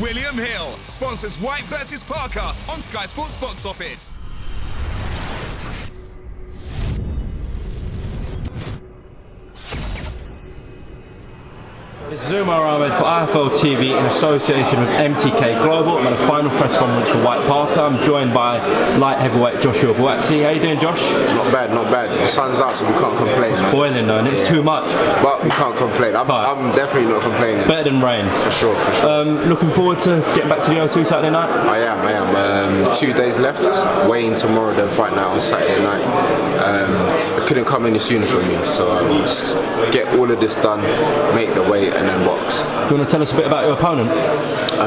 William Hill sponsors White vs Parker on Sky Sports Box Office. This is Umar Ahmed for IFL TV in association with MTK Global. I'm at a final press conference for White Parker. I'm joined by light heavyweight Joshua Buatsi. How you doing, Josh? Not bad, not bad. The sun's out, so we can't complain. It's boiling though, and it's too much. But we can't complain. I'm definitely not complaining. Better than rain. For sure, for sure. Looking forward to getting back to the O2 Saturday night? I am. 2 days left. Weighing tomorrow, then fight night on Saturday night. It couldn't come any sooner for me, so just get all of this done, make the weight, and then box. Do you want to tell us a bit about your opponent?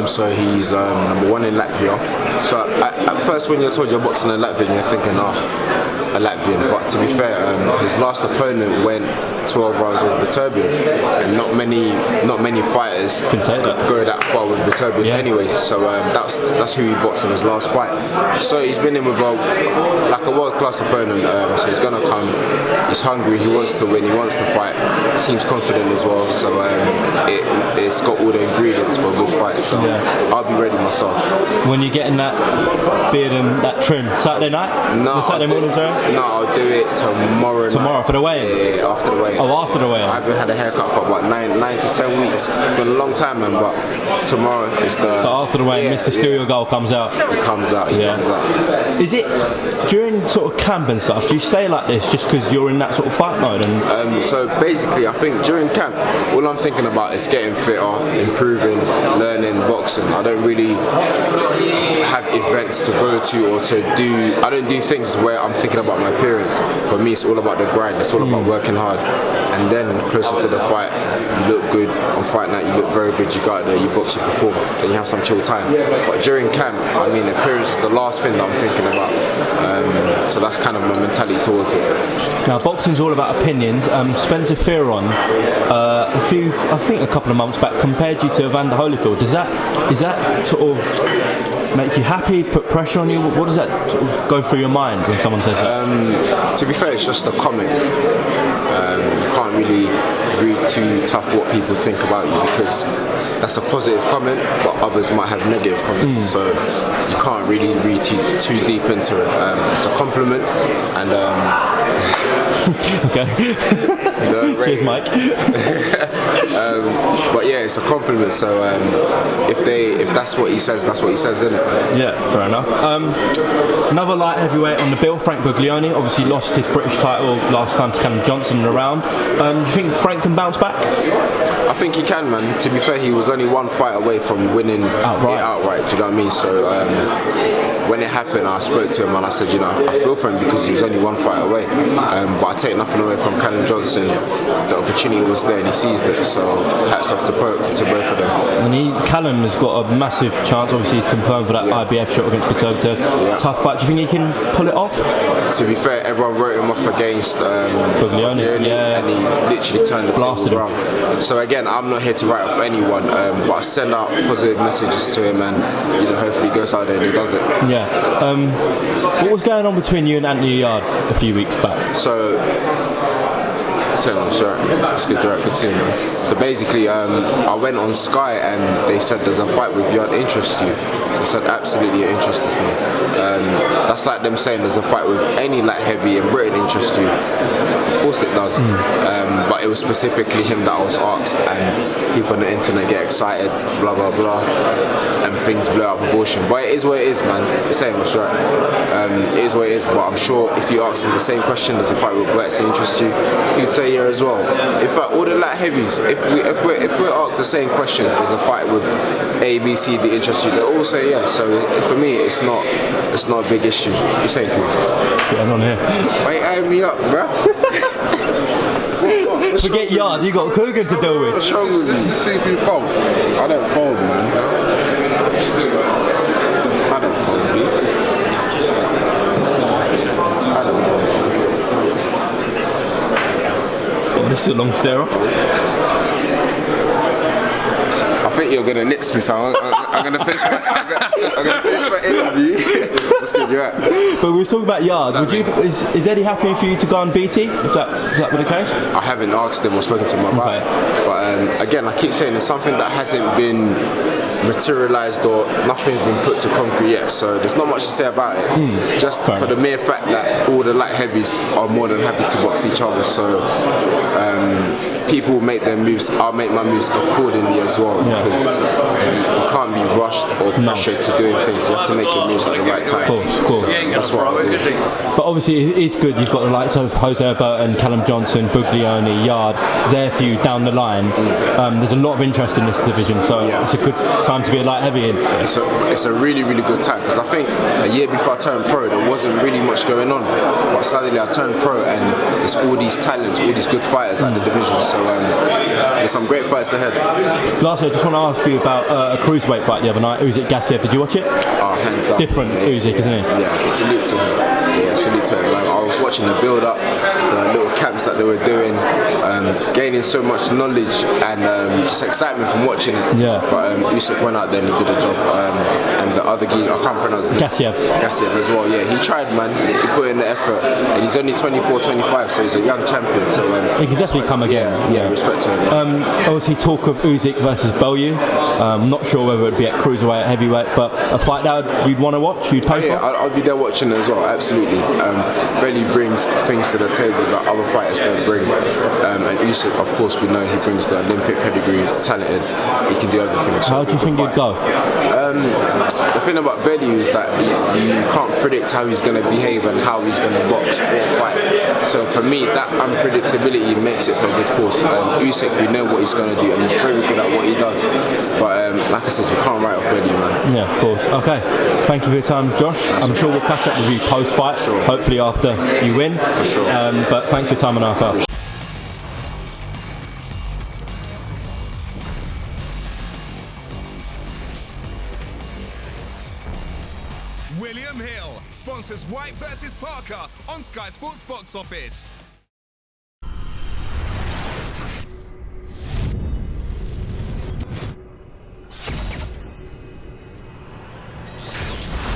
So he's number 1 in Latvia. So at first, when you're told you're boxing in Latvia, you're thinking, a Latvian. But to be fair, his last opponent went 12 rounds with Buatsi, and not many fighters go that far with Buatsi anyway. So that's who he boxed in his last fight. So he's been in with a world-class opponent. So he's gonna come. He's hungry. He wants to win. He wants to fight. Seems confident as well. So it's got all the ingredients for a good fight. So I'll be ready myself. When you're getting that beard and that trim, Saturday night? No, Saturday morning, sorry? No, I'll do it tomorrow. Tomorrow for the weigh-in? Yeah, after the weigh-in. Oh, after the weigh-in. I haven't had a haircut for about 9 to 10 weeks. It's been a long time, man, but tomorrow is the... So after the weigh-in, Mr. Steal Your Goal comes out? He comes out. Is it, during sort of camp and stuff, do you stay like this just because you're in that sort of fight mode? So basically, I think during camp, all I'm thinking about is getting fitter, improving, learning, boxing. I don't really have events to go to or to do. I don't do things where I'm thinking about my appearance. For me, it's all about the grind. It's all about working hard. And then closer to the fight, you look good. On fight night, you look very good. You go out there, you box, you perform. Then you have some chill time. But during camp, I mean, appearance is the last thing that I'm thinking about. So that's kind of my mentality towards it. Now, boxing's all about opinions. Spencer Fearon, I think a couple of months back, compared you to Evander Holyfield. Is that sort of make you happy, put pressure on you? What does that sort of go through your mind when someone says that? To be fair, it's just a comment. You can't really read too tough what people think about you, because that's a positive comment, but others might have negative comments. So you can't really read too deep into it. It's a compliment, and okay. Cheers, Mike. But yeah, it's a compliment. So if that's what he says, that's what he says, isn't it? Yeah, fair enough. Another light heavyweight on the bill, Frank Buglioni, obviously lost his British title last time to Callum Johnson in a round. Do you think Frank can bounce back? I think he can, man. To be fair, he was only one fight away from winning it outright. Do you know what I mean? So when it happened, I spoke to him and I said, I feel for him because he was only one fight away. But I take nothing away from Callum Johnson. The opportunity was there and he seized it. So hats off to both of them. And Callum has got a massive chance. Obviously, he's confirmed for that IBF shot against Buatsi. Tough fight. Do you think he can pull it off? To be fair, everyone wrote him off against Buglioni, and he literally turned the tables around. So again, I'm not here to write off anyone, but I send out positive messages to him, and hopefully he goes out there and he does it. Yeah. What was going on between you and Anthony Yarde a few weeks back? So it's good to see you, man. So basically, I went on Sky and they said there's a fight with Yarde interest you. So I said absolutely it interests me. That's like them saying there's a fight with any light heavy in Britain interest you. Of course it does. But it was specifically him that I was asked, and people on the internet get excited, blah blah blah, and things blow out of proportion. But it is what it is, man. You're saying what's right. It is what it is. But I'm sure if you ask him the same question, does a fight with Buatsi interest you? He'd say yeah as well. In fact, all the light heavies, if we're asked the same questions, does a fight with A, B, C, D interest you? They all say yes. So for me, it's not a big issue. You're saying cool. What's going on here? Why you eyeing me up, bro? Forget Yarde, you got Kugan to deal with. What's wrong with This is to see if you fold. I don't fold, man. I don't fold, dude. I don't fold. Oh, this is a long stare off. I think you're gonna lips me, so I'm gonna finish my interview. That's good, you're right. So we were talking about Yarde. Is Eddie happy for you to go on BT? Is that the case? I haven't asked him or spoken to him about it, but again, I keep saying it's something that hasn't been materialised or nothing's been put to concrete yet. So there's not much to say about it. Just for the mere fact that all the light heavies are more than happy to box each other. So people make their moves. I'll make my moves accordingly as well, because you can't be rushed or pressured to doing things. You have to make your moves at the right time. Of course. So that's what I'll do. But obviously it's good. You've got the likes of Jose Burton, Callum Johnson, Buglioni, Yarde there for you down the line. There's a lot of interest in this division, so it's a good time to be a light heavy in. It's a really, really good time, because I think a year before I turned pro there wasn't really much going on, but suddenly I turned pro and there's all these talents, all these good fighters at the division, so there's some great fights ahead. Lastly, I just want to ask you about a cruiserweight fight the other night, Usyk Gassiev. Did you watch it? Oh, hands down. Different Usyk, isn't he? Yeah, salute to him. Yeah, salute to him. I was watching the build up, the little camps that they were doing, gaining so much knowledge and just excitement from watching it. Yeah. But Usyk went out there and did a job. And the other guy, I can't pronounce his name. Gassiev as well. Yeah, he tried, man. He put in the effort, and he's only 24, 25, so he's a young champion. So he can definitely come again. Yeah, respect to him. Obviously, talk of Usyk versus Bellew. I'm not sure whether it'd be at cruiserweight, at heavyweight, but a fight that you'd want to watch, you'd pay for. Yeah, I'll be there watching as well. Absolutely. Bellew brings things to the tables that other fighters don't bring. And Usyk, of course, we know he brings the Olympic pedigree, talented. He can do everything. So how do you think he'd go? The thing about Bellew is that you can't predict how he's going to behave and how he's going to box or fight. So for me, that unpredictability makes it for a good course. Usyk, we know what he's going to do, and he's very good at what he does. But like I said, you can't write off Bellew, man. Yeah, of course. Okay. Thank you for your time, Josh. I'm sure we'll catch up with you post-fight, hopefully after you win. For sure. But thanks for your time on our file. William Hill sponsors White versus Parker on Sky Sports Box Office.